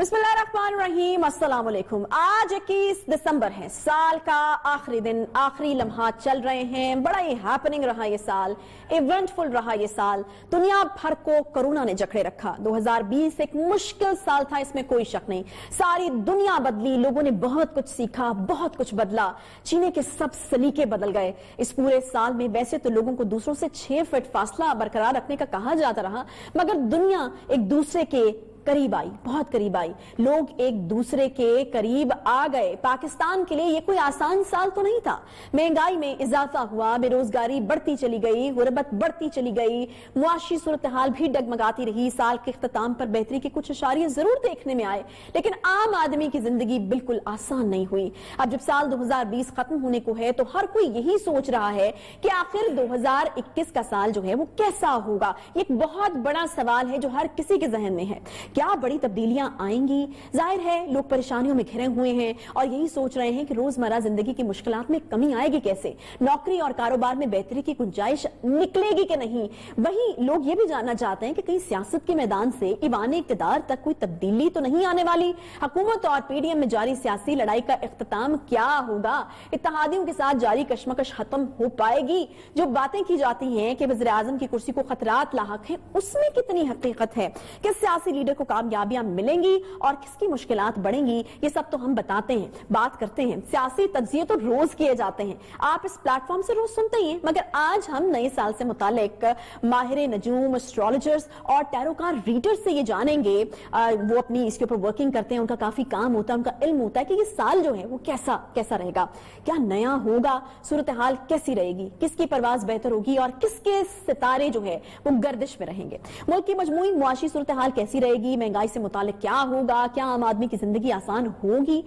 बिस्मिल्लाहिर्रहमानिर्रहीम, अस्सलाम वालेकुम। आज 21 दिसंबर है, साल का आखिरी दिन, आखिरी लम्हात चल रहे हैं। बड़ा ही हैपनिंग रहा ये साल, इवेंटफुल रहा ये साल। दुनिया भर को कोरोना ने जकड़े रखा। 2020 एक मुश्किल साल था, इसमें कोई शक नहीं। सारी दुनिया बदली, लोगों ने बहुत कुछ सीखा, बहुत कुछ बदला। जीने के सब सलीके बदल गए। इस पूरे साल में वैसे तो लोगों को दूसरों से 6 फीट फासला बरकरार रखने का कहा जाता रहा, मगर दुनिया एक दूसरे के करीब आई, बहुत करीब आई। लोग एक दूसरे के करीब आ गए। पाकिस्तान के लिए ये कोई आसान साल तो नहीं था। महंगाई में इजाफा हुआ, बेरोजगारी बढ़ती चली गई, गुर्बत बढ़ती चली गई, मुआशी सूरत हाल भी डगमगाती रही। साल के इख्तिताम पर बेहतरी के कुछ इशारे जरूर देखने में आए, लेकिन आम आदमी की जिंदगी बिल्कुल आसान नहीं हुई। अब जब साल 2020 खत्म होने को है तो हर कोई यही सोच रहा है कि आखिर 2021 का साल जो है वो कैसा होगा। ये एक बहुत बड़ा सवाल है जो हर किसी के जहन में है। क्या बड़ी तब्दीलियां आएंगी? जाहिर है लोग परेशानियों में घिरे हुए हैं और यही सोच रहे हैं कि रोजमर्रा जिंदगी की मुश्किलात में कमी आएगी कैसे, नौकरी और कारोबार में बेहतरी की गुंजाइश निकलेगी कि नहीं। वहीं लोग ये भी जानना चाहते हैं कि कहीं सियासत के मैदान से ईवान इक़्तिदार तक कोई तब्दीली तो नहीं आने वाली। हुकूमत और पीडीएम में जारी सियासी लड़ाई का इख्तिताम क्या होगा? इत्तेहादियों के साथ जारी कशमकश खत्म हो पाएगी? जो बातें की जाती हैं कि वज़ीर आज़म की कुर्सी को खतरात लाहक हैं, उसमें कितनी हकीकत है? किस सियासी लीडर को कामयाबियां मिलेंगी और किसकी मुश्किलात बढ़ेंगी? ये सब तो हम बताते हैं, बात करते हैं। सियासी तज्जिये तो रोज किए जाते हैं, आप इस प्लेटफॉर्म से रोज सुनते ही हैं, मगर आज हम नए साल से मुतालिक माहिर नजूम, एस्ट्रोलॉजर्स और टैरोकार रीडर्स से ये जानेंगे। वो अपनी इसके ऊपर वर्किंग करते हैं, उनका काफी काम होता है, उनका इल्म होता है कि ये साल जो है वो कैसा रहेगा, क्या नया होगा, सूरत हाल कैसी रहेगी, किसकी परवाज बेहतर होगी और किसके सितारे जो है वो गर्दिश में रहेंगे, मुल्क की मजमूई मुआशी सूरत हाल कैसी रहेगी, महंगाई से मुतालिक क्या होगा, क्या आम आदमी की जिंदगी आसान होगी।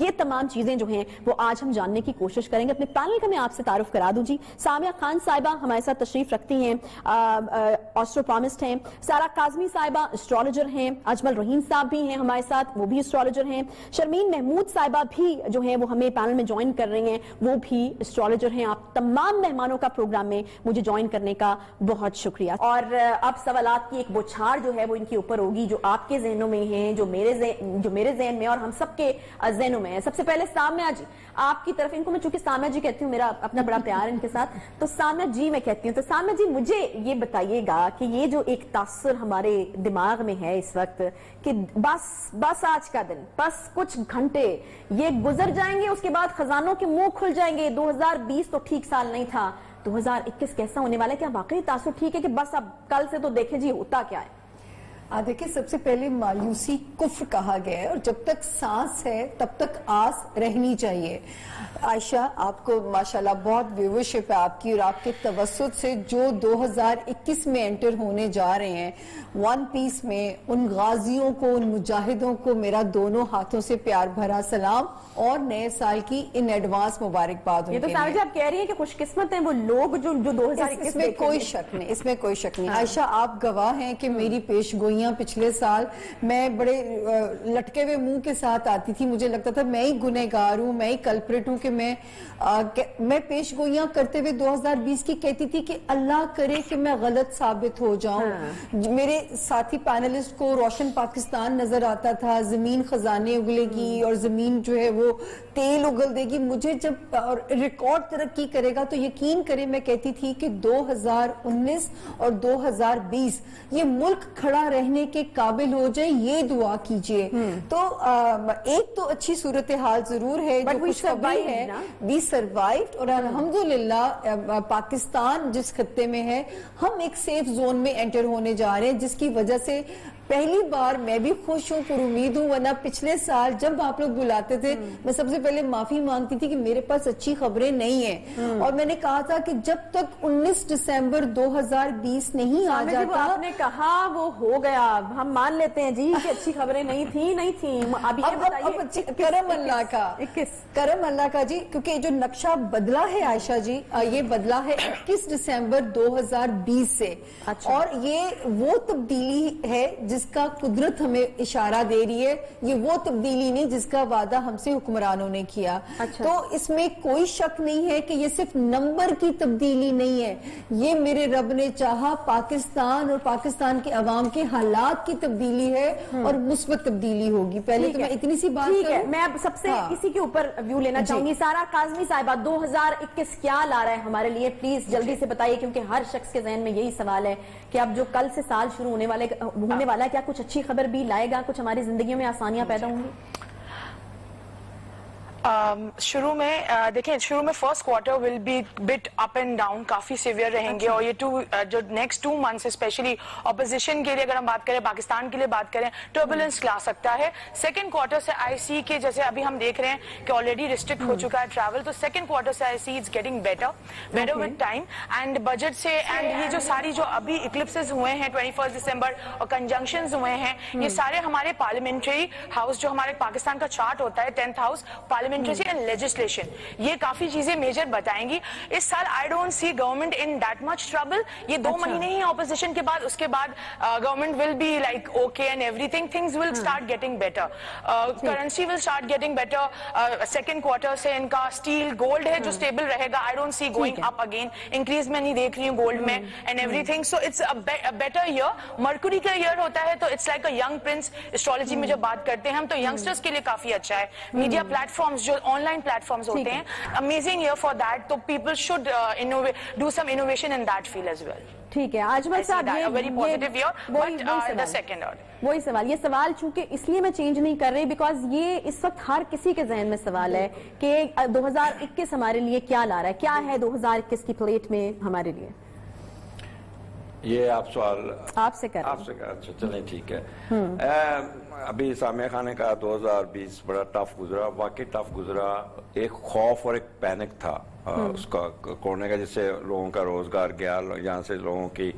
ये तमाम चीजें जो हैं वो आज हम जानने की कोशिश करेंगे। अपने पैनल का मैं आपसे तारुफ करा दूं जी। सामिया खान साहिबा हमारे साथ तशरीफ रखती हैं, एस्ट्रोप्रॉमिस्ट हैं। सारा काज़मी साहिबा एस्ट्रोलॉजर हैं। अजमल रहीम साहब भी हैं हमारे साथ, वो भी एस्ट्रोलॉजर हैं। शर्मीन महमूद साहिबा भी जो है वो हमें पैनल में ज्वाइन कर रही हैं, वो भी एस्ट्रोलॉजर हैं। आप तमाम मेहमानों का प्रोग्राम में मुझे ज्वाइन करने का बहुत शुक्रिया। और अब सवालात की एक बौछार जो है वो इनके ऊपर होगी, जो आपके ज़हनों में हैं, जो मेरे ज़हन में और हम सबके ज़हनों में है। सबसे पहले सामिया जी, आपकी तरफ, इनको मैं चूंकि सामिया जी कहती हूँ, मेरा अपना बड़ा प्यार है इनके साथ, तो सामिया जी मैं कहती हूँ। तो सामिया जी मुझे ये बताइएगा कि ये जो एक तासुर हमारे दिमाग में है इस वक्त कि बस आज का दिन, बस कुछ घंटे ये गुजर जाएंगे, उसके बाद खजानों के मुंह खुल जाएंगे। 2020 तो ठीक साल नहीं था, 2021 कैसा होने वाला है? क्या वाकई तासुर ठीक है कि बस अब कल से तो देखें जी होता क्या है? देखिए, सबसे पहले मायूसी कुफ्र कहा गया है और जब तक सांस है तब तक आस रहनी चाहिए। आयशा, आपको माशाल्लाह बहुत व्यूवरशिप है आपकी और आपके तवस्सुत से जो 2021 में एंटर होने जा रहे हैं वन पीस में, उन गाजियों को, उन मुजाहिदों को मेरा दोनों हाथों से प्यार भरा सलाम और नए साल की इन एडवांस मुबारकबाद। ये तो सारा आप कह रही हैं कि खुशकिस्मत हैं वो लोग जो 2021 इसमें कोई शक नहीं, इसमें कोई शक नहीं। आयशा, आप गवाह हैं कि मेरी पेशगोई पिछले साल मैं बड़े लटके हुए मुंह के साथ आती थी। मुझे लगता था मैं ही गुनहगार हूं, मैं ही कल्प्रिट हूं कि मैं पेशगोइयां करते हुए 2020 की कहती थी कि अल्लाह करे कि मैं गलत साबित हो जाऊं। मेरे साथी पैनलिस्ट को रोशन पाकिस्तान नजर आता था, जमीन खजाने उगलेगी और जमीन जो है वो तेल उगल देगी। मुझे जब रिकॉर्ड तरक्की करेगा तो यकीन करें मैं कहती थी कि 2019 और 2020 ये मुल्क खड़ा रहने के काबिल हो जाए, ये दुआ कीजिए। तो एक तो अच्छी सूरत हाल जरूर है, जो खुशखबरी है, वी सर्वाइव्ड और अल्हम्दुलिल्लाह पाकिस्तान जिस खत्ते में है हम एक सेफ जोन में एंटर होने जा रहे हैं, जिसकी वजह से पहली बार मैं भी खुश हूँ, पर उम्मीद हूँ, वरना पिछले साल जब आप लोग बुलाते थे मैं सबसे पहले माफी मांगती थी कि मेरे पास अच्छी खबरें नहीं है और मैंने कहा था कि जब तक 19 दिसंबर 2020 नहीं आ जाता। आपने कहा वो हो गया, हम मान लेते हैं जी कि अच्छी खबरें नहीं थी। अभी अब करम अल्लाह का, 21 करम अल्लाह का जी, क्योंकि जो नक्शा बदला है आयशा जी, ये बदला है 21 दिसंबर 2020 से। अच्छा। और ये वो तब्दीली है जिस جس کا قدرت ہمیں اشارہ دے رہی ہے، یہ وہ تبدیلی نہیں جس کا وعدہ ہم سے حکمرانوں نے کیا. تو اس میں کوئی شک نہیں ہے کہ یہ صرف نمبر کی تبدیلی نہیں ہے، یہ میرے رب نے چاہا پاکستان اور پاکستان کے عوام کے حالات کی تبدیلی ہے اور مثبت تبدیلی ہوگی. پہلے تو میں اتنی سی بات کروں. میں اب سب سے اسی کے اوپر ویو لینا چاہوں گی. سارا کاظمی صاحبہ، 2021 کیا لا رہا ہے ہمارے لیے؟ پلیز جلدی سے بتائیے، کیونکہ ہر شخص کے ذہن میں یہی سوال ہے کہ اب جو کل سے سال شروع ہونے والا ہے، کیا کچھ اچھی خبر بھی لائے گا؟ کچھ ہماری زندگیوں میں آسانیاں پیدا ہوں گی؟ شروع میں دیکھیں، شروع میں first quarter will be but up and down, کافی سیویئر رہیں گے. اور یہ جو نیکسٹ 2 منتھس اسپیشلی اپوزیشن کے لیے اگر ہم بات کریں، پاکستان کے لیے بات کریں، ٹربولنس لا سکتا ہے. سیکنڈ کوارٹر سے آئی سی کے جیسے ابھی ہم دیکھ رہے ہیں کہ آلریڈی ریسٹرکٹ ہو چکا ہے ٹریول، تو سیکنڈ کوارٹر سے I see it's getting better with time. And budget سے اینڈ یہ جو ساری جو ابھی اکلپسز ہوئے ہیں 21 دسمبر اور کنجنکشنز ہوئے ہیں، یہ سارے ہمارے پارلیمنٹری ہاؤس جو ہمارے پاکستان کا چارٹ ہوتا ہے 10th house parliamentary and legislation, یہ کافی چیزیں میجر بتائیں گی. اس سال آئی don't C government in that much trouble. یہ 2 مہینے ہی اپوزیشن کے بعد، اس کے بعد government will be like okay and everything, things will start getting better. Currency will start getting better. Second quarter سے ان کا اسٹیل گولڈ ہے جو اسٹیبل رہے گا. I don't see going up again, increase میں نہیں دیکھ رہی ہوں گولڈ میں and everything. So it's better year. Mercury کا ایئر ہوتا ہے تو it's like a young prince. Astrology میں جب بات کرتے ہیں ہم تو ینگسٹرز کے لیے کافی اچھا ہے. میڈیا پلیٹ فارمز جو آن لائن پلیٹ فارمز ہوتے ہیں، امیزنگ ایئر فار دیٹ. تو people should do some innovation in that field as well. ٹھیک ہے اجمل صاحب، وہی سوال، یہ سوال چونکہ اس لیے میں چینج نہیں کر رہی بیکاز یہ اس وقت ہر کسی کے ذہن میں سوال ہے کہ 2021 ہمارے لیے کیا لا رہا ہے، کیا ہے 2021 کی پلیٹ میں ہمارے لیے. یہ آپ سوال آپ سے کر اچھا چلیں ٹھیک ہے. ابھی سامیہ خان نے کہا 2020 بڑا ٹف گزرا، واقعی ٹف گزرا. ایک خوف اور ایک پینک تھا اس کا کورونا کا، جس سے لوگوں کا روزگار گیا، یہاں سے لوگوں کی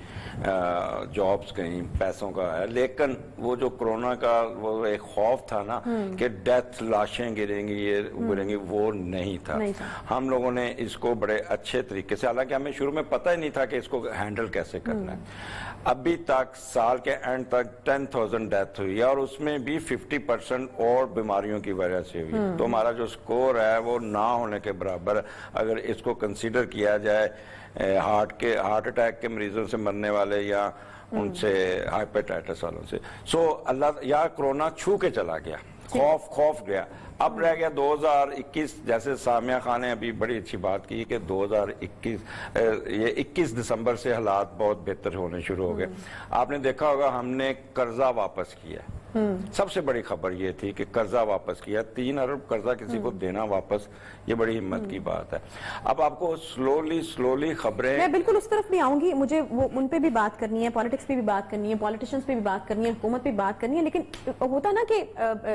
جابس گئیں، پیسوں کا ہے. لیکن وہ جو کورونا کا وہ ایک خوف تھا نا کہ ڈیتھ، لاشیں گریں گی، یہ گریں گی، وہ نہیں تھا. ہم لوگوں نے اس کو بڑے اچھے طریقے سے، حالانکہ ہمیں شروع میں پتہ ہی نہیں تھا کہ اس کو ہینڈل کیسے کرنا ہے. ابھی تک سال کے اینڈ تک 10,000 ڈیتھ ہوئی ہے اور اس میں بھی 50% اور بیماریوں کی وجہ سے ہوئی. تو ہمارا جو سکور ہے وہ نہ ہونے کے برابر. اگر اس کو کنسیڈر کیا جائے ہارٹ اٹیک کے مریضوں سے مرنے والے یا ان سے ہائپرٹائٹس والوں سے، سو اللہ یا کرونا چھو کے چلا گیا، خوف گیا. اب رہ گیا 2021. جیسے سامیہ خان نے ابھی بڑی اچھی بات کی کہ 21 دسمبر سے حالات بہت بہتر ہونے شروع ہو گئے. آپ نے دیکھا ہوگا ہم نے قرضہ واپس کیا. سب سے بڑی خبر یہ تھی کہ قرضہ واپس کیا. 3 ارب قرضہ کسی کو دینا واپس، یہ بڑی ہمت کی بات ہے. اب آپ کو سلولی خبریں، میں بالکل اس طرف بھی آؤں گی، مجھے ان پہ بھی بات کرنی ہے، پالیٹکس پہ بھی بات کرنی ہے، پالیٹیشنز پہ بھی بات کرنی ہے، حکومت پہ بھی بات کرنی ہے. لیکن ہوتا نا کہ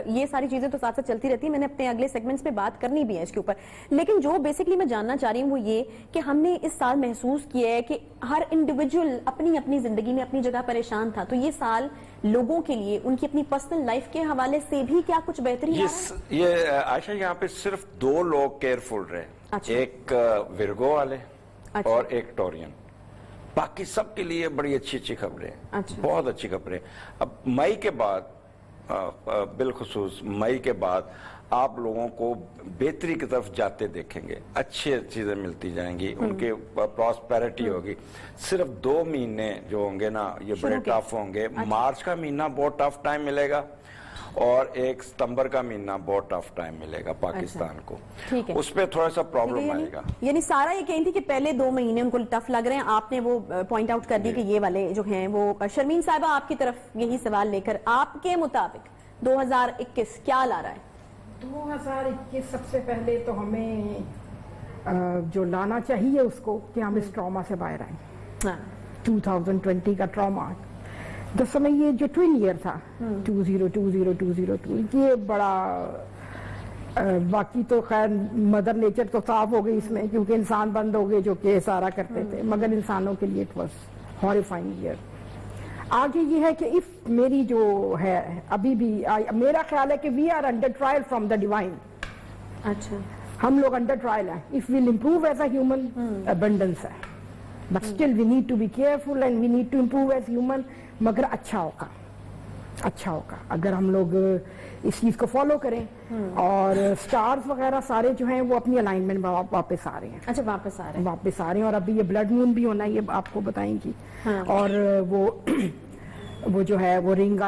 یہ ساری چیزیں تو ساتھ ساتھ چلتی رہتی ہیں. میں نے اپنے اگلے سیگمنٹس پہ بات کرنی بھی ہے اس کے اوپر. لیکن جو بیسکلی میں جاننا چاہ رہی ہوں وہ یہ کہ ہم نے اس سال محسوس کیا ہے کہ ہر انڈیویجول اپنی زندگی میں اپنی جگہ پریشان تھا. تو یہ سال لوگوں کے لیے ان کی اپنی پرسنل لائف کے حوالے سے بھی کیا کچھ بہتری یہ عائشہ یہاں پہ صرف 2 لوگ کیئرفل رہے. ایک ورگو والے اور ایک ٹورین. باقی سب کے لیے بڑی اچھی خبریں، بہت اچھی خبریں. اب مئی کے بعد، بالخصوص مئی کے بعد آپ لوگوں کو بہتری کی طرف جاتے دیکھیں گے. اچھی چیزیں ملتی جائیں گی، ان کے پراسپیرٹی ہوگی. صرف 2 مہینے جو ہوں گے نا یہ بڑے ٹف ہوں گے. مارچ کا مہینہ بہت ٹف ٹائم ملے گا اور 1 ستمبر کا مہینہ بہت ٹف ٹائم ملے گا پاکستان کو. اس پہ تھوڑا سا پرابلم آئے گا. یعنی سارا یہ کہیں تھی کہ پہلے 2 مہینے ان کو ٹف لگ رہے ہیں. آپ نے وہ پوائنٹ آؤٹ کر دی کہ یہ والے جو ہیں وہ. شرمین صاحبہ آپ کی طرف یہی سوال لے کر، آپ کے مطابق 2021 کیا لا رہا ہے؟ 2021 سب سے پہلے تو ہمیں جو لانا چاہیے اس کو کہ ہم اس ٹراما سے باہر آئیں. 2020 کا ٹراما، دس میں یہ جو ٹوین ایئر تھا 2020-2022، یہ بڑا باقی تو خیر مدر نیچر تو صاف ہو گئی اس میں، کیونکہ انسان بند ہو گئے جو کہ سارا کرتے تھے، مگر انسانوں کے لیے اٹ واز ہاریفائنگ ایئر. آگے یہ ہے کہ میری جو ہے ابھی بھی میرا خیال ہے کہ we are under trial from the divine. اچھا، ہم لوگ انڈر ٹرائل ہیں. If we'll improve as a human abundance ہے، but still we need to be careful and we need to improve as human. مگر اچھا ہوگا. अच्छा होगा अगर हम लोग इस चीज को फॉलो करें। और स्टार्स वगैरह सारे जो हैं वो अपनी अलाइनमेंट में वापस आ रहे हैं। अच्छा, वापस आ रहे हैं और अभी ये ब्लड मून भी होना है, ये आपको बताएंगी। और वो जो है वो रिंग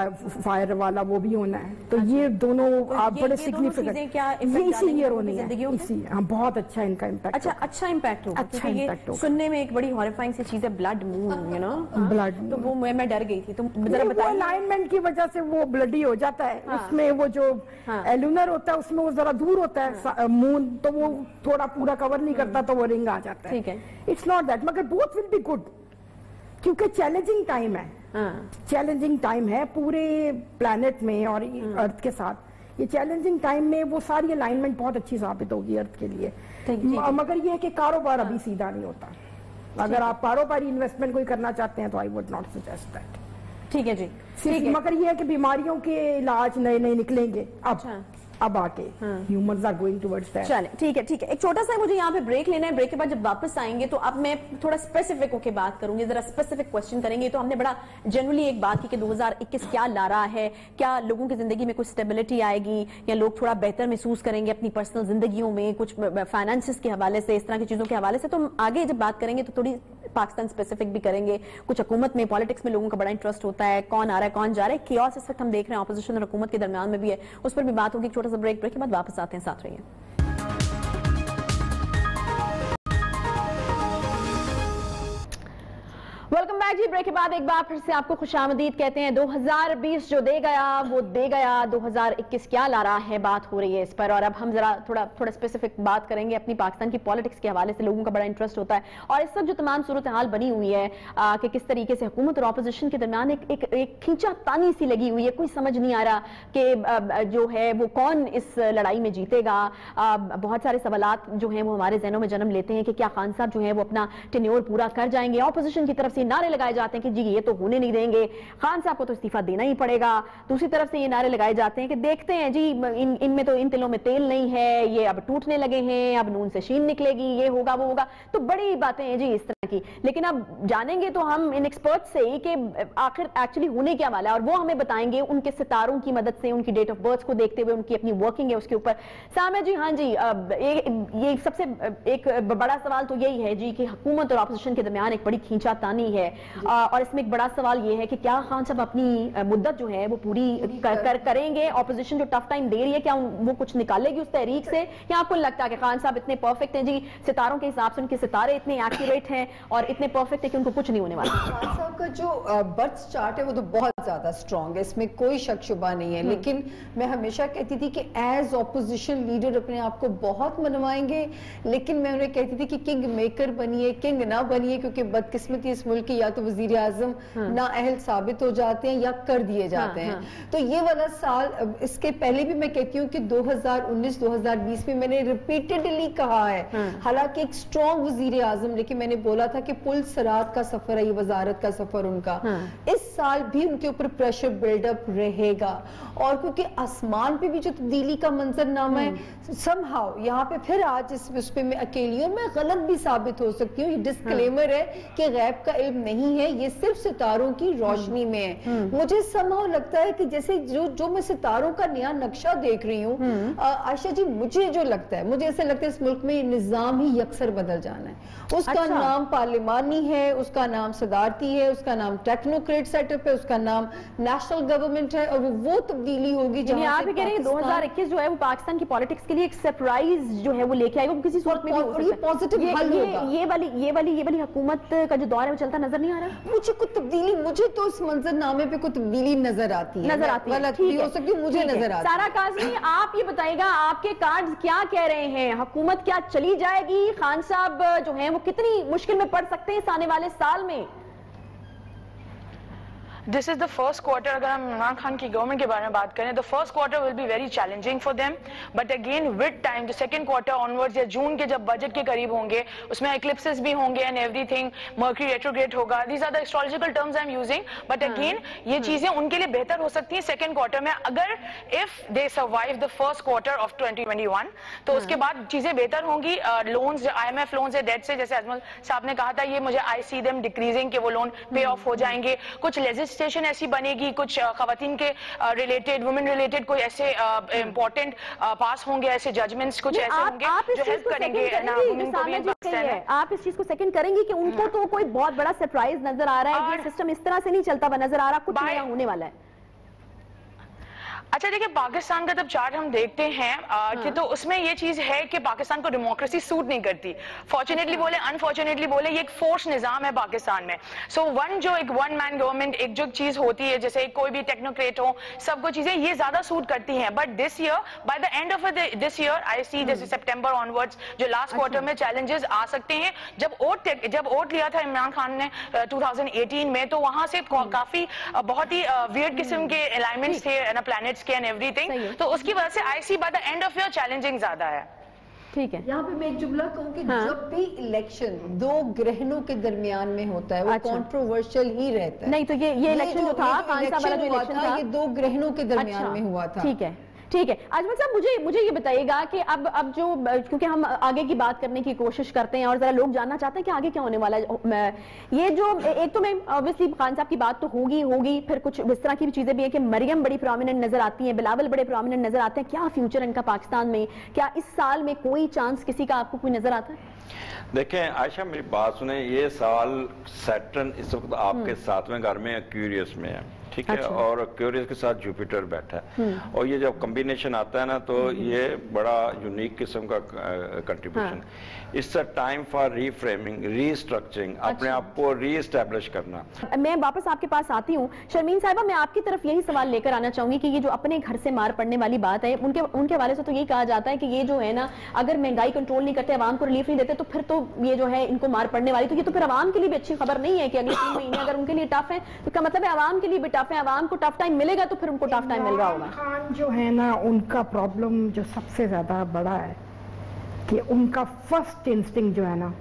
फायर वाला वो भी होना है। तो ये दोनों आप बड़े सिग्निफिकेंट ये इसी ईयर होनी है, इसी बहुत अच्छा इनका इम्पैक्ट। अच्छा इम्पैक्ट होगा। अच्छा इम्पैक्ट होगा। सुनने में एक बड़ी हॉरिफाइंग सी चीज है blood moon, you know, blood. तो वो मैं डर गई थी। तो जरा बताइए। अलाइनमेंट की वजह से वो ब्लडी हो जाता है। उसमें वो जो एलुनर होता है उसमें वो जरा दूर होता है मून, तो वो थोड़ा पूरा कवर नहीं करता, तो वो रिंग आ जाता है। ठीक है, इट्स नॉट दैट, मगर बोथ विल बी गुड क्योंकि चैलेंजिंग टाइम है। चैलेंजिंग टाइम है पूरे प्लैनेट में और अर्थ के साथ। ये चैलेंजिंग टाइम में वो सारी अलाइनमेंट बहुत अच्छी साबित होगी अर्थ के लिए। मगर ये है कि कारोबार अभी सीधा नहीं होता। अगर आप कारोबारी इन्वेस्टमेंट कोई करना चाहते हैं तो I would not suggest that. ठीक है जी, मगर ये है कि बीमारियों के इलाज नए नए निकलेंगे अब आके humans are going towards that. चले, ठीक है। एक छोटा सा मुझे यहाँ पे ब्रेक लेना है। ब्रेक के बाद जब वापस आएंगे तो अब मैं थोड़ा स्पेसिफिक होके बात करूंगी, जरा स्पेसिफिक क्वेश्चन करेंगे। तो हमने बड़ा जनरली एक बात की कि 2021 क्या ला रहा है, क्या लोगों की जिंदगी में कुछ स्टेबिलिटी आएगी या लोग थोड़ा बेहतर महसूस करेंगे अपनी पर्सनल जिंदगियों में, कुछ फाइनेंसेस के हवाले से, इस तरह की चीजों के हवाले से। तो आगे जब बात करेंगे तो थोड़ी पाकिस्तान स्पेसिफिक भी करेंगे। कुछ हुकूमत में, पॉलिटिक्स में लोगों का बड़ा इंटरेस्ट होता है, कौन आ रहा है कौन जा रहा है, कियोस इस वक्त हम देख रहे हैं अपोजिशन और हुकूमत के दरमियान में भी है, उस पर भी बात होगी। छोटा सा ब्रेक के बाद वापस आते हैं, साथ रहिए। वेलकम बैक जी। ब्रेक के बाद एक बार फिर से आपको खुशामदीद कहते हैं। 2020 जो दे गया वो दे गया, 2021 क्या ला रहा है, बात हो रही है इस पर। और अब हम जरा थोड़ा स्पेसिफिक बात करेंगे अपनी पाकिस्तान की पॉलिटिक्स के हवाले से। लोगों का बड़ा इंटरेस्ट होता है और इस वक्त जो तमाम सूरत हाल बनी हुई है कि किस तरीके से हुकूमत और अपोजिशन के दरमियान एक खींचा तानी सी लगी हुई है। कोई समझ नहीं आ रहा कि जो है वो कौन इस लड़ाई में जीतेगा। बहुत सारे सवालात जो हैं वो हमारे जहनों में जन्म लेते हैं कि क्या खान साहब जो है वो अपना टेन्योर पूरा कर जाएंगे। अपोजिशन की तरफ से नारे लगाए जाते हैं कि जी ये तो होने नहीं देंगे, खान साहब को तो इस्तीफा देना ही पड़ेगा। दूसरी तरफ से ये नारे लगाए जाते हैं कि देखते हैं जी इनमें तो इन तिलों में तेल नहीं है, ये अब टूटने लगे हैं, अब नून से शीन निकलेगी, ये होगा वो होगा। तो बड़ी बातें हैं जी इस तरह की। लेकिन अब जानेंगे तो हम इन एक्सपर्ट से ही कि आखिर एक्चुअली होने क्या वाला है, और वो हमें बताएंगे उनके सितारों की मदद से, उनकी डेट ऑफ बर्थ को देखते हुए, उनकी अपनी वर्किंग है उसके ऊपर। सामने जी, हाँ जी, ये सबसे एक बड़ा सवाल तो यही है जी कि हुकूमत और अपोजिशन के दरमियान एक बड़ी खींचातानी है। और इसमें एक बड़ा सवाल ये है कि क्या खान साहब अपनी मुद्दत जो है वो पूरी करेंगे। ऑपोजिशन जो टफ टाइम दे रही है, क्या वो कुछ निकालेगी उस तहरीक से, या आपको लगता है कि खान साहब इतने परफेक्ट हैं जी, सितारों के हिसाब से उनके सितारे इतने एक्यूरेट हैं और इतने परफेक्ट है कि उनको कुछ नहीं होने वाला। खान साहब का जो बर्थ चार्ट है वो तो बहुत ज्यादा स्ट्रॉन्ग है, इसमें कोई शक शुबा नहीं है। लेकिन मैं हमेशा कहती थी कि एज ऑपोजिशन लीडर अपने आप को बहुत मनवाएंगे, लेकिन मैं उन्हें कहती थी कि किंग मेकर बनिए, किंग ना बनिए, क्योंकि बदकिस्मती इस मुल्क की या तो वजीर आजम ना अहल साबित हो जाते हैं या कर दिए जाते हैं। तो ये वाला साल, इसके पहले भी मैं कहती हूँ कि 2019-2020 में मैंने रिपीटेडली कहा है, हालांकि एक स्ट्रॉन्ग वजीर आजम, लेकिन मैंने बोला था कि पुल सरात का सफर है, ये वजारत का सफर उनका, इस साल भी उनके ऊपर प्रेशर बिल्डअप रहेगा। और क्योंकि आसमान पे भी जो तब्दीली का मंजरनामा है, समहाउ यहाँ पे फिर आज इस पे मैं अकेली हूँ, मैं गलत भी साबित हो सकती हूँ। ये डिस्क्लेमर है कि गैब का इल्म नहीं है, ये सिर्फ सितारों की रोशनी में है। मुझे समहाउ लगता है कि जैसे जो मैं सितारों का नया नक्शा देख रही हूँ आयशा जी, मुझे जो लगता है, मुझे ऐसा लगता है इस मुल्क में निजाम ही यकसर बदल जाना है। उसका नाम पार्लिमानी है, उसका नाम सदारती है, उसका नाम टेक्नोक्रेट सेटअप है, उसका नाम नेशनल गवर्नमेंट है, और वो तब्दीली होगी। आप कह रहे हैं 2021 जो है वो पाकिस्तान की पॉलिटिक्स के लिए एक सरप्राइज जो है वो लेके आएगा, किसी सूरत में भी हो सकता है। पॉजिटिव हल होगा। ये वाली हुकूमत का जो दौर है वो चलता नजर नहीं आ रहा। मुझे कुछ तब्दीली, मुझे तो इस मंजरनामे पे कुछ तब्दीली नजर आती है, गलत भी हो सकती है, मुझे नजर आती है। सारा काज़मी, आप ये बताइएगा आपके कार्ड्स क्या कह रहे हैं, हुकूमत क्या चली जाएगी, खान साहब जो है वो कितनी मुश्किल में पड़ सकते हैं इस आने वाले साल में? This is the first quarter. अगर हम इमरान खान की गवर्नमेंट के बारे में बात करें, the first quarter will be very challenging for them, but again with time, the second quarter onwards या जून के जब बजट के करीब होंगे, उसमें eclipses भी होंगे and everything, Mercury retrograde होगा, these are the astrological terms I'm using, but again ये चीजें उनके लिए बेहतर हो सकती हैं second quarter में, अगर if they survive the first quarter of 2021, तो उसके बाद चीजें बेहतर होंगी। लोन्स, IMF लोन्स या डेट से, जैसे अजमल साहब ने कहा था, ये मुझे I see them decreasing, कि वो लोन पे ऑफ हो जाएंगे। कुछ लेजिस्लेशन ऐसी बनेगी, कुछ खवातीन के रिलेटेड, वुमेन रिलेटेड कोई ऐसे इंपॉर्टेंट पास होंगे, ऐसे जजमेंट्स कुछ ऐसे होंगे जो हेल्प करेंगे ना वुमेन को भी इन पाकिस्तान में? आप इस चीज को सेकंड करेंगी कि उनको तो कोई बहुत बड़ा सरप्राइज नजर आ रहा है, ये सिस्टम इस तरह से नहीं चलता हुआ नजर आ रहा, कुछ नया होने वाला है? अच्छा देखिए, पाकिस्तान का जब चार्ट हम देखते हैं कि तो उसमें ये चीज है कि पाकिस्तान को डेमोक्रेसी सूट नहीं करती। फॉर्चुनेटली बोले अनफॉर्चुनेटली बोले, ये एक फोर्स निजाम है पाकिस्तान में। सो एक वन मैन गवर्नमेंट एक जो चीज होती है, जैसे कोई भी टेक्नोक्रेट हो, सबको चीजें ये ज्यादा सूट करती हैं। But this year, by the end of this year I see, जैसे सितंबर ऑनवर्ड्स जो लास्ट क्वार्टर में चैलेंजेस आ सकते हैं। जब वोट लिया था इमरान खान ने 2018 में, तो वहां से काफी बहुत ही वियर्ड किस्म के अलाइनमेंट्स थे ना, प्लैनेट्स के एंड एवरीथिंग, तो उसकी वजह से I see by the end of year challenging ज्यादा है। ठीक है, यहाँ पे मैं एक जुमला कहूँ कि जब भी इलेक्शन दो ग्रहणों के दरमियान में होता है वो कंट्रोवर्शियल ही रहता है। नहीं तो ये इलेक्शन जो था, खान साहब वाला जो इलेक्शन था, ये दो ग्रहणों के दरमियान में हुआ था। ठीक है, ठीक है। अजमल साहब मुझे ये बताइएगा कि अब जो, क्योंकि हम आगे की बात करने की कोशिश करते हैं और जरा लोग जानना चाहते हैं कि आगे क्या होने वाला है। ये जो एक तो मैं ऑब्वियसली खान साहब की बात तो होगी, फिर कुछ इस तरह की भी चीजें भी है कि मरियम बड़ी प्रोमिनेंट नजर आती है, बिलावल बड़े प्रोमिनेंट नजर आते हैं। क्या फ्यूचर इनका पाकिस्तान में, क्या इस साल में कोई चांस किसी का आपको कोई नजर आता है? देखें आयशा, मेरी बात सुने, ये साल सैटर्न इस वक्त आपके 7वें घर में एक्यूरियस में है, ठीक है। अच्छा। और क्यूरियस के साथ जुपिटर बैठा है, और ये जब कॉम्बिनेशन आता है ना, तो ये बड़ा यूनिक किस्म का contribution. It's a time for reframing, restructuring, अपने आप को रीएस्टैब्लिश करना। मैं वापस आपके पास आती हूँ। शर्मीन साहिबा, मैं आपकी तरफ यही सवाल लेकर आना चाहूंगी कि ये जो अपने घर से मार पड़ने वाली बात है, उनके हवाले से तो यही कहा जाता है कि ये जो है ना, अगर महंगाई कंट्रोल नहीं करते, आवाम को रिलीफ नहीं देते, तो फिर तो ये जो है इनको मार पड़ने वाली, तो ये तो फिर आवाम के लिए भी अच्छी खबर नहीं है कि अगले 3 महीने अगर उनके लिए टफ है, तो इसका मतलब है आवाम के लिए भी टफ है। आवाम को टफ टाइम मिलेगा तो फिर उनको टफ टाइम मिल रहा होगा। खान जो है ना, उनका प्रॉब्लम जो सबसे ज्यादा बड़ा है कि उनका फर्स्ट इंस्टिंक्ट जो है ना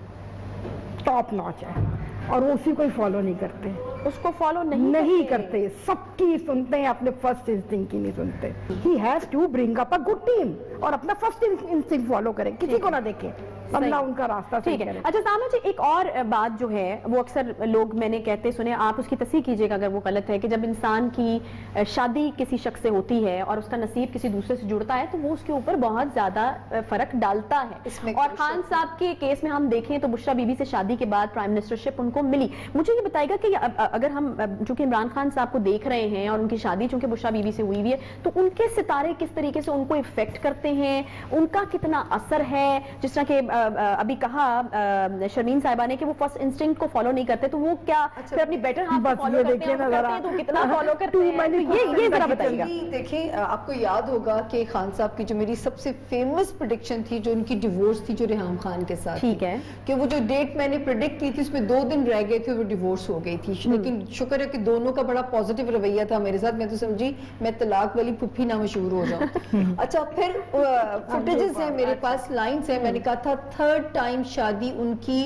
टॉप नॉच है, और वो उसी को ही फॉलो नहीं करते, उसको फॉलो नहीं करते, सबकी सुनते हैं, अपने फर्स्ट इंस्टिंक्ट की नहीं सुनते। He has to bring up a good team और अपना फर्स्ट इंस्टिंक्ट फॉलो करें, किसी को ना देखें, अल्लाह उनका रास्ता सही करे। अच्छा सामा जी, एक और बात जो है वो अक्सर लोग मैंने कहते सुने, आप उसकी तस्दीक कीजिएगा अगर वो गलत है, कि जब इंसान की शादी किसी शख्स से होती है और उसका नसीब किसी दूसरे से जुड़ता है, तो वो उसके ऊपर बहुत ज्यादा फर्क डालता है। और खान साहब के केस में हम देखें तो बुशरा बीबी से शादी के बाद प्राइम मिनिस्टरशिप उनको मिली। मुझे ये बताएगा कि अगर हम चूंकि इमरान खान साहब को देख रहे हैं और उनकी शादी चूंकि बुशरा बीबी से हुई हुई है, तो उनके सितारे किस तरीके से उनको इफेक्ट करते हैं, उनका कितना असर है? जिस तरह के अभी कहा शर्मीन साहिबा ने कि वो फर्स्ट इंस्टिंक्ट को फॉलो नहीं करते, तो वो क्या फिर अपनी बेटर हाफ को फॉलो करते हैं, तो कितना फॉलो करते हैं, ये जरा बताइएगा। देखिए, आपको याद होगा कि खान साहब की जो मेरी सबसे फेमस प्रेडिक्शन थी, जो उनकी डिवोर्स थी जो रेहान खान के साथ, ठीक है, कि वो जो डेट मैंने प्रेडिक्ट की थी उसमें 2 दिन रह गए थे, वो डिवोर्स हो गई थी। लेकिन शुक्र है कि दोनों का बड़ा पॉजिटिव रवैया था मेरे साथ। मैं तो समझी मैं तलाक वाली पुप्पी ना मशहूर हो जाऊं। अच्छा, फिर फुटेजेस हैं मेरे पास, लाइन्स हैं, मैंने कहा था 3rd टाइम शादी उनकी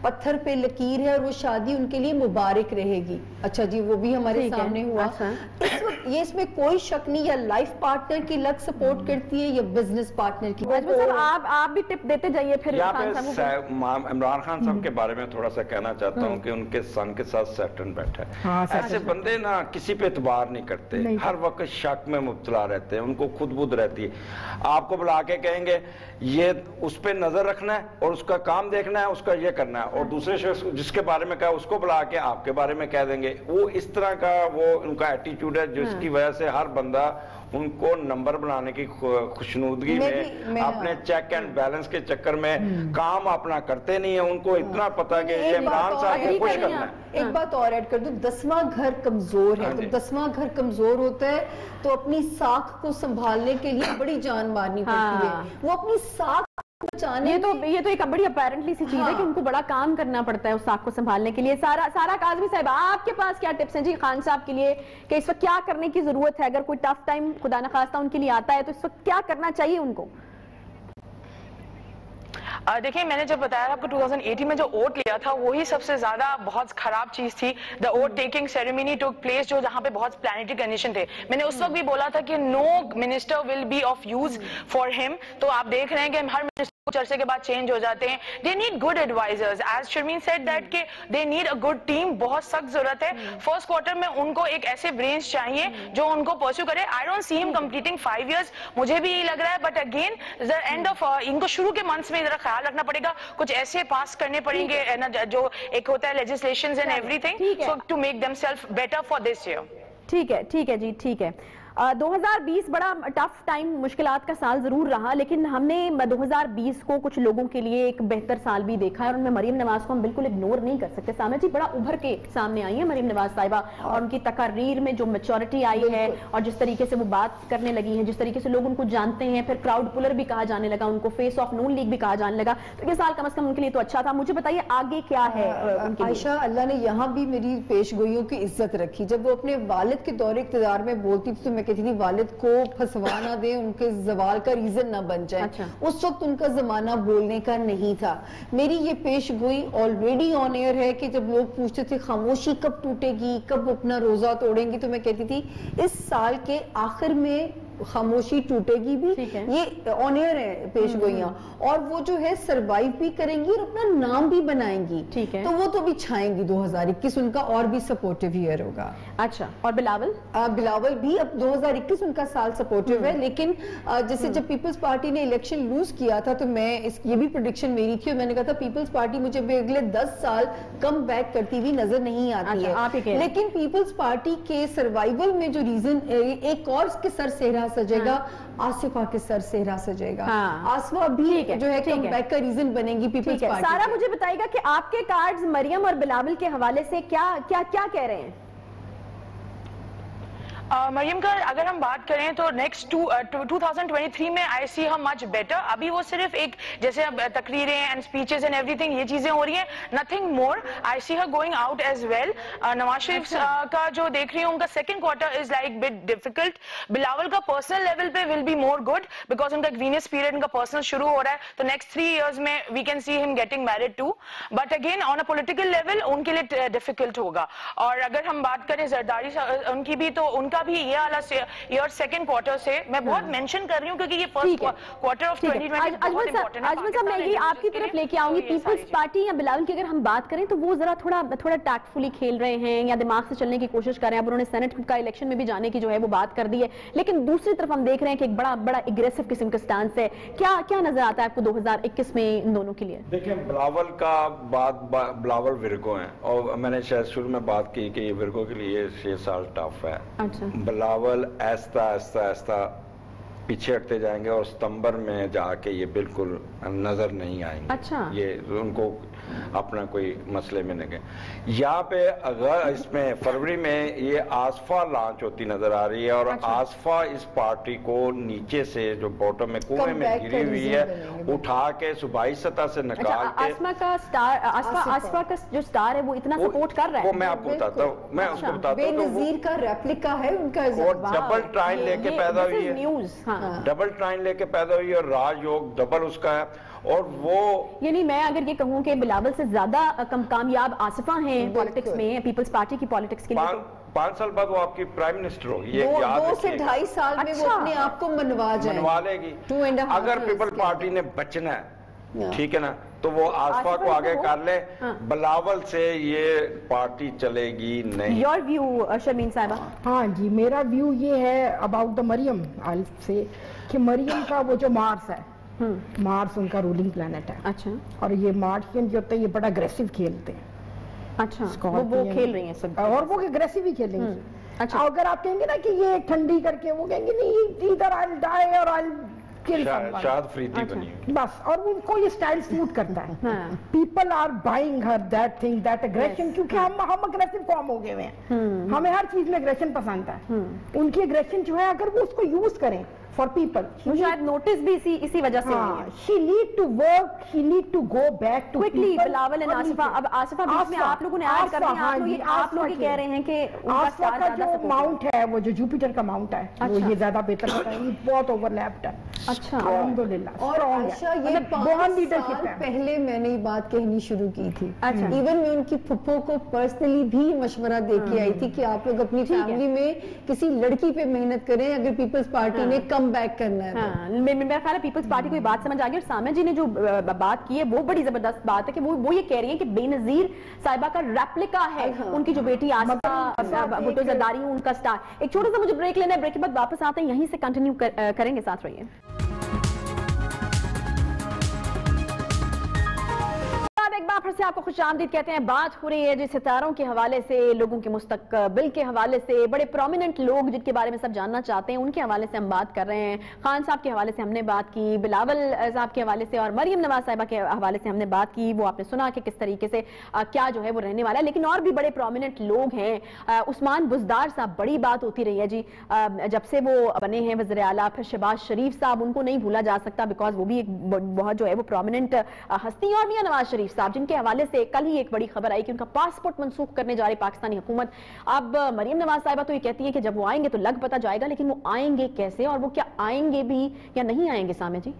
पत्थर पे लकीर है और वो शादी उनके लिए मुबारक रहेगी। अच्छा जी, वो भी हमारे सामने हुआ। इस वक्त ये इसमें कोई शक नहीं, या लाइफ पार्टनर की लक सपोर्ट करती है या बिजनेस पार्टनर की। आप भी टिप देते जाइए फिर। इमरान खान साहब के बारे में थोड़ा सा कहना चाहता हूँ कि उनके सन के साथ सैटर्न बैठा है। ऐसे बंदे ना किसी पे एतबार नहीं करते, हर वक्त शक में मुब्तला रहते हैं, उनको खुद बुद रहती है। आपको बुला के कहेंगे ये उस पर नजर रखना है और उसका काम देखना है, उसका ये करना है, और दूसरे शख्स जिसके बारे में कहा उसको बुला के आपके बारे में कह देंगे। वो इस तरह का वो उनका एटीट्यूड है, जिसकी वजह से हर बंदा उनको नंबर बनाने की खुशनुदगी में अपने चेक एंड बैलेंस के चक्कर में काम अपना करते नहीं है। उनको इतना पता कि ये इमरान साहब को खुश करना है। एक बात और ऐड कर दूं, 10वां घर कमजोर है, तो 10वां घर कमजोर होता है तो अपनी साख को संभालने के लिए बड़ी जान मारनी पड़ती है। वो अपनी साख ये तो एक बड़ी अपैरेंटली सी चीज है कि उनको बड़ा काम करना पड़ता है उस साख को संभालने के लिए। सारा काज़मी साहब, आपके पास क्या टिप्स हैं जी खान साहब के लिए कि इस वक्त क्या करने की जरूरत है? अगर कोई टफ टाइम खुदा न खास्ता उनके लिए आता है तो इस वक्त क्या करना चाहिए उनको? देखिए मैंने जब बताया था आपको 2018 में जो वोट लिया था वही सबसे ज्यादा बहुत खराब चीज थी। The vote taking ceremony took place जो जहां पे बहुत प्लानिटरी कंडीशन थे। मैंने उस वक्त भी बोला था कि no minister will be of use for him. तो आप देख रहे हैं कि हर मिनिस्टर चर्चे के बाद चेंज हो जाते हैं। They need good advisors, as Sharmeen said that के they need a good team. बहुत सख्त जरूरत है। फर्स्ट क्वार्टर में उनको एक ऐसे ब्रेन्स चाहिए जो उनको परस्यू करे। I don't see him completing 5 years, मुझे भी यही लग रहा है। But again the end of इनको शुरू के मंथ्स में जरा ख्याल रखना पड़ेगा। कुछ ऐसे पास करने पड़ेंगे जो एक होता है legislations and everything, so to make themselves better for this year. ठीक है जी, ठीक है। 2020 बड़ा टफ टाइम, मुश्किलात का साल जरूर रहा, लेकिन हमने 2020 को कुछ लोगों के लिए एक बेहतर साल भी देखा है और उनमें मरीम नवाज को हम बिल्कुल इग्नोर नहीं कर सकते। सामने जी बड़ा उभर के सामने आई है मरीम नवाज साहिबा और उनकी तकरीर में जो मैच्योरिटी आई है और जिस तरीके से वो बात करने लगी है, जिस तरीके से लोग उनको जानते हैं, फिर क्राउड पुलर भी कहा जाने लगा, उनको फेस ऑफ नून लीग भी कहा जाने लगा। तो ये साल कम से कम उनके लिए तो अच्छा था। मुझे बताइए आगे क्या है उनके लिए? आयशा, अल्लाह ने यहाँ भी मेरी पेशगोइयों की इज्जत रखी। जब वो अपने वालिद के दौरे इक़्तिदार में बोलती थी तो मैं कहती थी वालिद को फंसवा ना दे, उनके जवाल का रीजन ना बन जाए। अच्छा। उस वक्त उनका जमाना बोलने का नहीं था। मेरी ये पेशगोई ऑलरेडी ऑन एयर है कि जब लोग पूछते थे खामोशी कब टूटेगी, कब अपना रोजा तोड़ेंगी, तो मैं कहती थी इस साल के आखिर में खामोशी टूटेगी भी। ये ऑन एयर है पेशगोइयां, और वो जो है सरवाइव भी करेंगी और अपना नाम भी बनाएंगी। ठीक है, तो वो तो भी छाएंगी। 2021 उनका और भी सपोर्टिव ईयर होगा। अच्छा, और बिलावल? बिलावल भी अब 2021 उनका साल सपोर्टिव है, लेकिन जैसे जब पीपल्स पार्टी ने इलेक्शन लूज किया था तो मैं ये भी प्रेडिक्शन मेरी थी और मैंने कहा था पीपल्स पार्टी मुझे अगले 10 साल कम बैक करती हुई नजर नहीं आती है। लेकिन पीपल्स पार्टी के सर्वाइवल में जो रीजन एक और के सर सेहरा सजेगा, आसिफा के सर सेहरा सजेगा। आसिफा भी जो है कम बैक का रीजन बनेगी पीपल्स पार्टी। सारा मुझे बताइएगा कि आपके कार्ड्स मरियम और बिलावल के हवाले से क्या क्या क्या कह रहे हैं? मरियम का अगर हम बात करें तो नेक्स्ट 2023 में आई सी हम मच बेटर। अभी वो सिर्फ एक जैसे अब तकरीरें एंड स्पीचेस एंड एवरीथिंग ये चीजें हो रही हैं, nothing more. I see her going out as well. Nawaz Sharif का जो देख रही हूँ उनका second quarter is like bit difficult. Bilawal का पर्सनल लेवल पे will be more good because उनका वीनस पीरियड उनका पर्सनल शुरू हो रहा है, तो नेक्स्ट 3 years में we can see him getting married too. But again on a political level उनके लिए डिफिकल्ट होगा। और अगर हम बात करें जरदारी उनकी भी, तो उनका भी ये वाला ईयर सेकंड क्वार्टर से मैं बहुत मेंशन कर रही हूँ क्योंकि ये फर्स्ट क्वार्टर ऑफ 2020 बहुत इंपॉर्टेंट है। अजमल साहब, मैं ये आपकी तरफ लेके आऊंगी। पीपल्स पार्टी या बिलावल की अगर हम बात करें तो वो जरा थोड़ा टैक्टफुली खेल रहे हैं या दिमाग से चलने की कोशिश कर रहे हैं। अब उन्होंने सेनेट का इलेक्शन में भी जाने की जो है वो बात कर दी है, लेकिन दूसरी तरफ हम देख रहे हैं कि एक बड़ा एग्रेसिव किस्म का स्टांस है। क्या नजर आता है आपको 2021 में इन दोनों के लिए? देखिए, बिलावल का बिलावल विरगो है और मैंने शायद शुरू में बात की कि ये विरगो के लिए 6 साल टफ है। अच्छा। बिलावल ऐसा पीछे हटते जाएंगे और सितंबर में जाके ये बिल्कुल नजर नहीं आएंगे। अच्छा। ये उनको अपना कोई मसले में नहीं गए। यहाँ पे अगर इसमें फरवरी में ये आसफा लॉन्च होती नजर आ रही है और आसफा इस पार्टी को नीचे से जो बॉटम में कुएं में गिरी हुई है उठा के सूबाई सतह से निकाल के आसफा का जो स्टार है वो इतना सपोर्ट कर रहा है। वो मैं आपको बताता हूँ, मैं उसको बताता हूँ। बेनज़ीर का रेप्लिका है उनका, डबल ट्राइन लेके पैदा हुई है, डबल ट्राइन लेके पैदा हुई है और राजयोग डबल उसका है। और वो यानी मैं अगर ये कहूं कि बिलावल से ज्यादा कामयाब आसिफा हैं पॉलिटिक्स में, पीपल्स पार्टी की पॉलिटिक्स के लिए, 5 साल बाद वो आपकी प्राइम मिनिस्टर होगी। ये 2 से 2.5 साल में वो अपने आप को मनवा लेगी। अगर पीपल्स पार्टी ने बचना है, ठीक है ना, तो वो आसफा को आगे कर ले। बिलावल से ये पार्टी चलेगी नहीं। योर व्यू शर्मीन साहिबा? हाँ जी, मेरा व्यू ये है अबाउट द मरियम से कि मरियम का वो जो मार्स है, मार्स उनका रूलिंग प्लैनेट है। अच्छा। और ये मार्शियन जो होते हैं ये बड़ा अग्रेसिव खेलते हैं। अच्छा, वो खेल रही हैं सब और वो अग्रेसिव ही खेलेंगे। अच्छा। अगर आप कहेंगे ना कि ये ठंडी करके, वो कहेंगे नहीं इधर आई विल डाई और आई विल शायद फ्रीदी बनी बस, और उनको ये स्टाइल सूट करता है। पीपल आर बाइंग हर दैट थिंग, दैट एग्रेशन, क्योंकि हम अग्रेसिव फॉर्म हो गए हैं। हमें हर चीज में एग्रेशन पसंद है। उनकी एग्रेशन जो है अगर वो उसको यूज करें for people. वो शायद नोटिस भी इसी वजह से हुई है. She need to work, she need to go back to Quickly, people. Bilawal and Asifa. अब आसिफा बीच में आप लोगों ने ऐड कर दिया. आप लोग ये कह रहे हैं कि उनका स्टार का जो माउंट है, वो जो जुपिटर का माउंट है, वो ये ज्यादा बेहतर होता है. ये बहुत ओवरलैप्ड है. अच्छा, अल्हम्दुलिल्लाह. और आयशा ये 5 साल पहले मैंने ये बात कहनी शुरू की थी. इवन मैं उनकी फुप्पो को पर्सनली भी मशवरा दे के आई थी कि आप लोग अपनी फैमिली में किसी लड़की पे मेहनत करें अगर पीपल्स पार्टी ने कम बैक करना है. मेरा ख्याल है पीपल्स पार्टी को ये बात समझ आ गई. और सामिया जी ने जो बात की है वो बड़ी जबरदस्त बात है कि वो ये कह रही है कि बेनजीर साहिबा का रेप्लिका है उनकी जो बेटी आसिफा भुट्टो जरदारी, उनका स्टार. एक छोटा सा मुझे ब्रेक लेना है. ब्रेक के बाद वापस आते हैं, यहीं से कंटिन्यू करेंगे. साथ रहिए. एक बार फिर से आपको खुशामदीद कहते हैं. बात हो रही है जी सितारों के हवाले से, लोगों के मुस्तकबिल के हवाले से, बड़े प्रोमिनेंट लोग जिनके बारे में सब जानना चाहते हैं उनके हवाले से हम बात कर रहे हैं. खान साहब के हवाले से हमने बात की, बिलावल साहब के हवाले से और मरियम नवाज साहिबा के हवाले से हमने बात की. वो आपने सुना कि किस तरीके से क्या जो है वो रहने वाला है. लेकिन और भी बड़े प्रोमिनेंट लोग हैं. उस्मान बुज़दार साहब, बड़ी बात होती रही है जी जब से वो बने हैं वज़ीर आला. फिर शहबाज शरीफ साहब, उनको नहीं भूला जा सकता बिकॉज वो भी एक बहुत जो है वो प्रोमिनेंट हस्ती. और मियां नवाज शरीफ साहब जिनके हवाले से कल ही एक बड़ी खबर आई कि उनका पासपोर्ट मंसूख करने जा रही पाकिस्तानी हुकूमत. अब मरियम नवाज साहिबा तो ये कहती है कि जब वो आएंगे तो लग पता जाएगा, लेकिन वो आएंगे कैसे और वो क्या आएंगे भी या नहीं आएंगे. सामिया जी,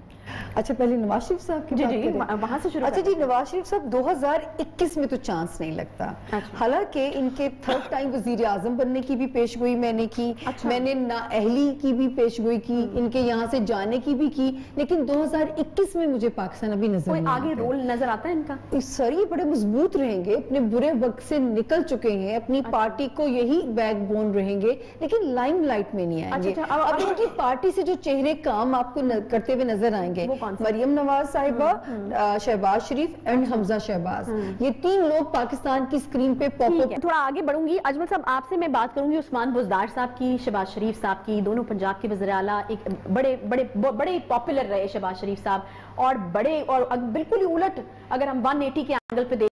अच्छा पहले नवाज शरीफ साहब की बात करें. वहां से शुरू. अच्छा जी, नवाज शरीफ साहब 2021 में तो चांस नहीं लगता. हालांकि इनके थर्ड टाइम वजीर आजम बनने की भी पेशगोई मैंने की. मैंने नाअहली की भी पेशगोई की, इनके यहाँ से जाने की भी की. लेकिन 2021 में मुझे पाकिस्तान अभी नजर नहीं आगे रोल नजर आता है इनका. सर ये बड़े मजबूत रहेंगे, अपने बुरे वक्त से निकल चुके हैं, अपनी पार्टी को यही बैकबोन रहेंगे, लेकिन लाइमलाइट में नहीं आएंगे. अब इनकी पार्टी से जो चेहरे काम आपको करते हुए नजर आएंगे, मरियम नवाज साहिबा, शहबाज शरीफ एंड हमजा शहबाज, ये 3 लोग पाकिस्तान की स्क्रीन पे पॉप. थोड़ा आगे बढ़ूंगी. अजमल साहब, आपसे मैं बात करूंगी उस्मान बुज़दार साहब की, शहबाज शरीफ साहब की. दोनों पंजाब के वज़ीर आला, एक बड़े पॉपुलर रहे शहबाज शरीफ साहब, और बड़े और बिल्कुल ही उलट अगर हम 180 के एंगल पे देखें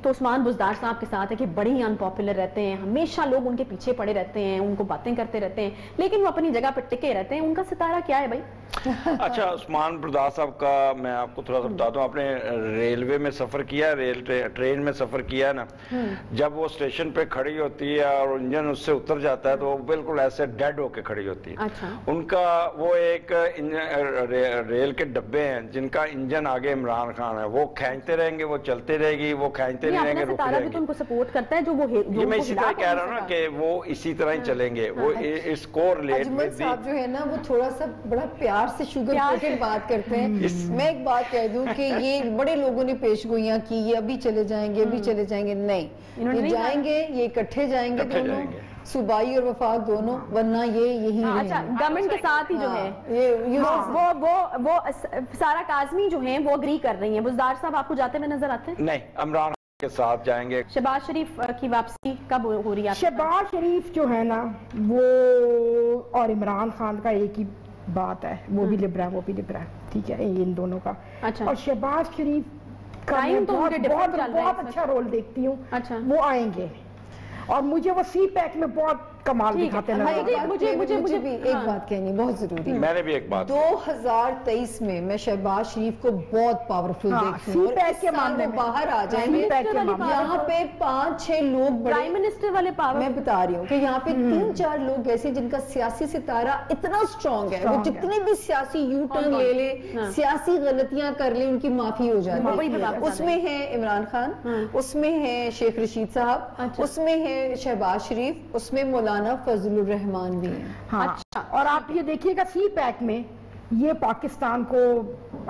तो उस्मान बुज़दार साहब के साथ है कि बड़े ही अनपॉपुलर रहते हैं. हमेशा लोग उनके पीछे पड़े रहते हैं, उनको बातें करते रहते हैं, लेकिन वो अपनी जगह पर टिके रहते हैं. उनका सितारा क्या है भाई? अच्छा, उस्मान बुज़दार साहब का मैं आपको थोड़ा सा बताता हूँ. आपने रेलवे में सफर किया, ट्रेन में सफर किया ना, जब वो स्टेशन पे खड़ी होती है और इंजन उससे उतर जाता है तो वो बिल्कुल ऐसे डेड होके खड़ी होती है. उनका वो एक रेल के डब्बे हैं जिनका इंजन आगे इमरान खान है, वो खींचते रहेंगे, वो चलते रहेगी, वो खींचते नहीं रहेंगे, सितारा भी तो उनको सपोर्ट करता है. जो ये मैं इसी तरह कह रहा हूँ ना कि वो इसी तरह ही चलेंगे. वो इसको रिलेट में साहब जो है ना वो थोड़ा सा बड़ा प्यार से शुगर कोटेड बात करते हैं. मैं एक बात कह दूं कि ये बड़े लोगों ने पेशगोइयां की, ये अभी चले जाएंगे, अभी चले जाएंगे. नहीं, ये जाएंगे, ये इकट्ठे जाएंगे दोनों, सूबाई और वफाक दोनों, वरना ये यही. अच्छा, गवर्नमेंट के साथ ही जो है ये वो सारा काज़मी जो है वो अग्री कर रही है. बुज़दार साहब आपको जाते हुए नजर आते हैं? नहीं, इमरान के साथ जाएंगे. शहबाज शरीफ की वापसी कब हो रही है? शहबाज शरीफ जो है ना वो और इमरान खान का एक ही बात है, वो भी लिब्रा, वो भी लिब्रा. ठीक है, इन दोनों का. अच्छा. और शहबाज शरीफ का मैं बहुत अच्छा रोल देखती हूँ. अच्छा, वो आएंगे और मुझे वो सी पैक में बहुत कमाल दिखाते हैं. मुझे भी एक बात कहनी बहुत जरूरी है. मैंने भी एक बात 2023 में मैं शहबाज शरीफ को बहुत पावरफुल देखती हूँ. के मामले में बाहर आ जाएंगे. यहाँ पे 5-6 लोग प्राइम मिनिस्टर वाले पावर, मैं बता रही हूँ कि यहाँ पे 3-4 लोग ऐसे जिनका सियासी सितारा इतना स्ट्रॉन्ग है, वो जितने भी सियासी यू टर्न ले ले, सियासी गलतियां कर ले, उनकी माफी हो जाती है. उसमें है इमरान खान, उसमें है शेख रशीद साहब, उसमें है शहबाज शरीफ, उसमें मौलाना फजलुर रहमान भी है. हाँ. अच्छा. और आप ये देखिएगा सी पैक में ये पाकिस्तान को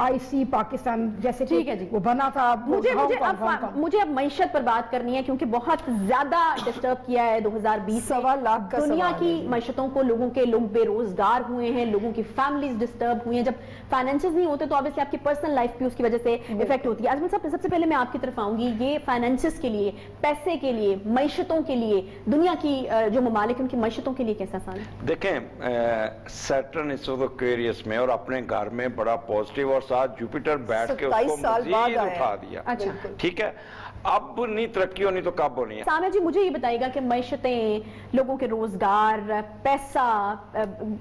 आईसी पाकिस्तान जैसे ठीक है जी वो बना था. मुझे अब मईशत पर बात करनी है क्योंकि बहुत ज्यादा डिस्टर्ब किया है 2020. 1.25 लाख का दुनिया की मईशतों को, लोग बेरोजगार हुए हैं, लोगों की फैमिलीज डिस्टर्ब हुई हैं. जब फाइनेंसेस नहीं होते तो ऑब्वियसली आपकी पर्सनल लाइफ भी उसकी वजह से इफेक्ट होती है. अजमल साहब, सबसे पहले मैं आपकी तरफ आऊंगी. ये फाइनेंसेस के लिए, पैसे के लिए, मईशतों के लिए, दुनिया की जो ममालिक उनकी मईशतों के लिए कैसा साल? देखें, सैटर्न इस वक्त एक्वेरियस में और अपने घर में बड़ा पॉजिटिव, और साथ जुपिटर बैठ के उसको मजीद उठा दिया. अच्छा. ठीक है. اب نہیں ترقی ہونی تو کب ہونی ہے؟ سامع جی مجھے یہ بتائے گا کہ معیشتیں، لوگوں کے روزگار، پیسہ،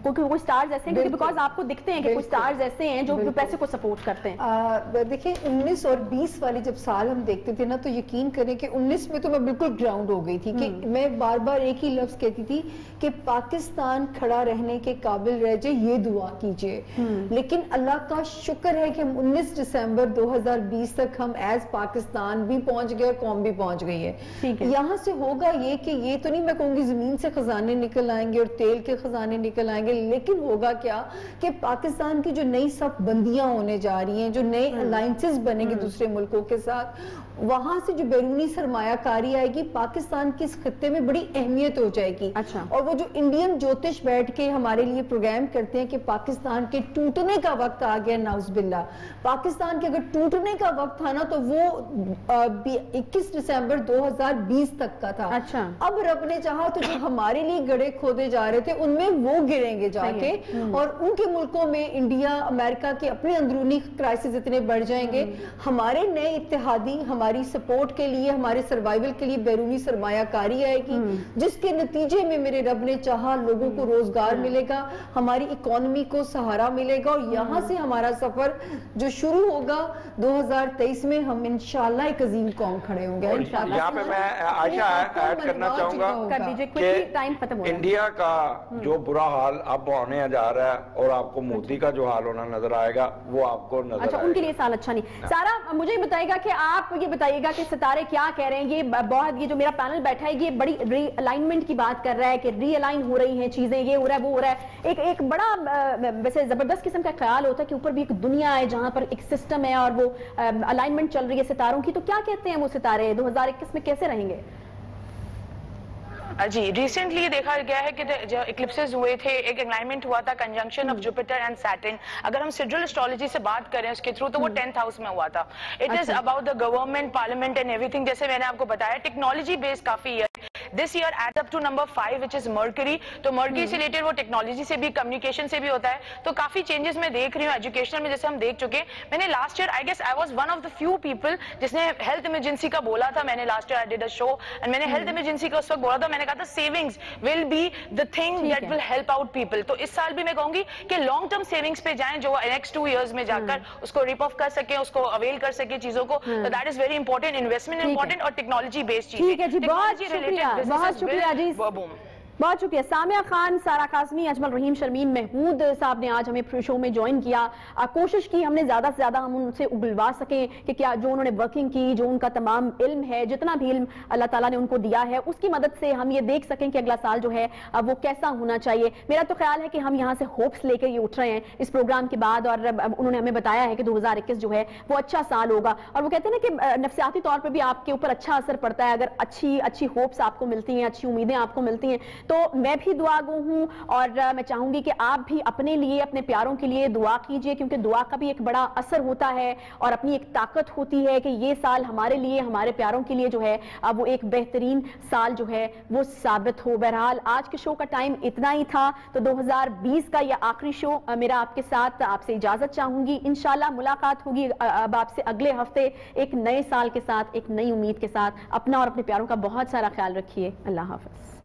کوئی سٹارز ایسے ہیں بیکاز آپ کو دکھتے ہیں کہ کوئی سٹارز ایسے ہیں جو پیسے کو سپورٹ کرتے ہیں؟ دیکھیں 19 اور 20 والی جب سال ہم دیکھتے تھے نا تو یقین کریں کہ 19 میں تو میں بالکل گراؤنڈ ہو گئی تھی کہ میں بار بار ایک ہی لفظ کہتی تھی کہ پاکستان کھڑا رہنے کے قابل رہ جائے، یہ دعا کیجئے. لیکن اللہ کا شکر ہے کہ ہم 19 دسمبر 2020 تک ہم ایز پاکستان بھی پہنچ گئے، قوم بھی پہنچ گئی ہے. یہاں سے ہوگا یہ کہ یہ تو نہیں میں کہوں گی زمین سے خزانے نکل آئیں گے اور تیل کے خزانے نکل آئیں گے، لیکن ہوگا کیا کہ پاکستان کی جو نئی صف بندیاں ہونے جا رہی ہیں، جو نئے الائنسز بنے گے دوسرے ملکوں کے ساتھ، وہاں سے جو بیرونی سرمایہ کاری آئے گی، پاکستان کی اس خطے میں بڑی اہمیت ہو جائے گی. اور وہ جو انڈین جوتش بیٹھ کے ہمارے لیے پروگرام کرتے ہیں کہ پاکستان کے ٹوٹنے کا وقت آ گیا، نعوذ باللہ، پاکستان کے اگر ٹوٹنے کا وقت تھا نا تو وہ 21 دسمبر 2020 تک کا تھا. اب رب نے چاہا تو جو ہمارے لیے گڑھے کھودے جا رہے تھے ان میں وہ گریں گے جا کے، اور ان کے ملکوں میں انڈیا، امریکہ کے اپنے اندرونی کرائسس اتنے بڑھ جائیں گے. ہمارے نئے اتحادی ہماری سپورٹ کے لیے، ہمارے سروائیول کے لیے بیرونی سرمایہ کاری آئے گی، جس کے نتیجے میں میرے رب نے چاہا لوگوں کو روزگار ملے گا، ہماری اکانومی کو سہارا ملے گا، اور یہاں سے ہمارا سفر جو شروع ہوگا 2023 میں ہم انشاءاللہ ایک عظیم قوم کھڑے ہوں گے. یہاں پہ میں عائشہ ایڈ کرنا چاہوں گا کہ انڈیا کا جو برا حال اب ہونے جا رہا ہے اور آپ کو مودی کا جو حال ہونا نظر آئے گا وہ آپ کو نظر آئے گا. ان کے لیے سال اچھا نہیں. سارا مجھے بتائے گا کہ آپ یہ بتائیے گا کہ ستارے کیا کہہ رہے ہیں. یہ جو میرا پینل بیٹھا ہے یہ بڑی ری الائنمنٹ کی بات کر رہا ہے کہ ری الائن ہو رہی ہیں چیزیں، یہ ہو رہا ہے وہ ہو رہا ہے. ایک بڑا ویسے زبردست قسم کا خیال ہوتا ہے کہ اوپر بھی ایک دنیا ہے جہاں پر ایک سسٹم ہے اور وہ الائنمنٹ چل رہی ہے ستاروں کی. تو کیا کہتے ہیں وہ ستارے 2021 میں کیسے رہیں گے؟ جی ریسنٹلی دیکھا گیا ہے کہ جو اکلپسز ہوئے تھے، ایک الائنمنٹ ہوا تھا conjunction of Jupiter and Saturn. اگر ہم سیڈرل اسٹرالوجی سے بات کریں اس کے تھرو تو وہ 10th ہاؤس میں ہوا تھا. It is about the government, parliament and every thing. جیسے میں نے آپ کو بتایا ٹیکنالوجی بیس کافی ہے. This year add up to number 5 which is Mercury. تو مرکری سے ریلیٹڈ وہ ٹیکنالوجی سے بھی، کمیونیکیشن سے بھی ہوتا ہے. تو کافی چینجز میں دیکھ رہی ہوں ایجوکیشنل میں. جیسے ہم دیکھ چکے، میں نے last year I guess I was one of the few people جس نے ہیلتھ ایمرجنسی کا بولا تھا. میں نے last year I did a show and میں نے ہیلتھ ایمرجنسی کا اس وقت بولا تھا. میں نے کہا تھا savings will be the thing that will help out people. تو اس سال بھی میں کہوں گی کہ لانگ ٹرم سیونگز پہ جائیں جو نیکسٹ 2 ایئرز میں جا کر اس کو ریپ آف کر سکیں، اس کو اویل کر سکیں چیزوں کو. تو that is very important. Investment important اور ٹیکنالوجی بیسڈ چیز. ٹھیک ہے جی، بہت شکریہ جی، بہت شکریہ. سامعہ خان، سارا قاسمی، اجمل رحیم، شرمین محمود صاحب نے آج ہمیں شو میں جوائن کیا. کوشش کی ہم نے زیادہ سے زیادہ ہم ان سے اگلوا سکیں کہ کیا جو انہوں نے ورکنگ کی، جو ان کا تمام علم ہے، جتنا بھی علم اللہ تعالیٰ نے ان کو دیا ہے، اس کی مدد سے ہم یہ دیکھ سکیں کہ اگلا سال جو ہے وہ کیسا ہونا چاہیے. میرا تو خیال ہے کہ ہم یہاں سے ہوپس لے کے یہ اٹھ رہے ہیں اس پروگرام کے بعد، اور انہوں نے ہمیں بتایا ہے کہ 2021 جو ہے وہ اچھا سال ہوگا. اور وہ کہتے ہیں نا کہ نفسیاتی طور پہ بھی آپ کے اوپر اچھا اثر پڑتا ہے اگر اچھی ہوپس آپ کو ملتی ہیں، اچھی امیدیں آپ کو ملتی ہیں. تو میں بھی دعا گو ہوں اور میں چاہوں گی کہ آپ بھی اپنے لیے، اپنے پیاروں کے لیے دعا کیجئے، کیونکہ دعا کا بھی ایک بڑا اثر ہوتا ہے اور اپنی ایک طاقت ہوتی ہے کہ یہ سال ہمارے لیے، ہمارے پیاروں کے لیے جو ہے وہ ایک بہترین سال جو ہے وہ ثابت ہو. بہرحال آج کے شو کا ٹائم اتنا ہی تھا. تو 2020 کا یہ آخری شو میرا آپ کے ساتھ. آپ سے اجازت چاہوں گی. انشاءاللہ ملاقات ہوگی اب آپ سے اگلے ہفتے ایک نئے سال کے ساتھ، ایک نئی امید کے ساتھ. اپنا اور اپنے پیاروں کا بہت سارا خیال رکھیے. اللہ حافظ.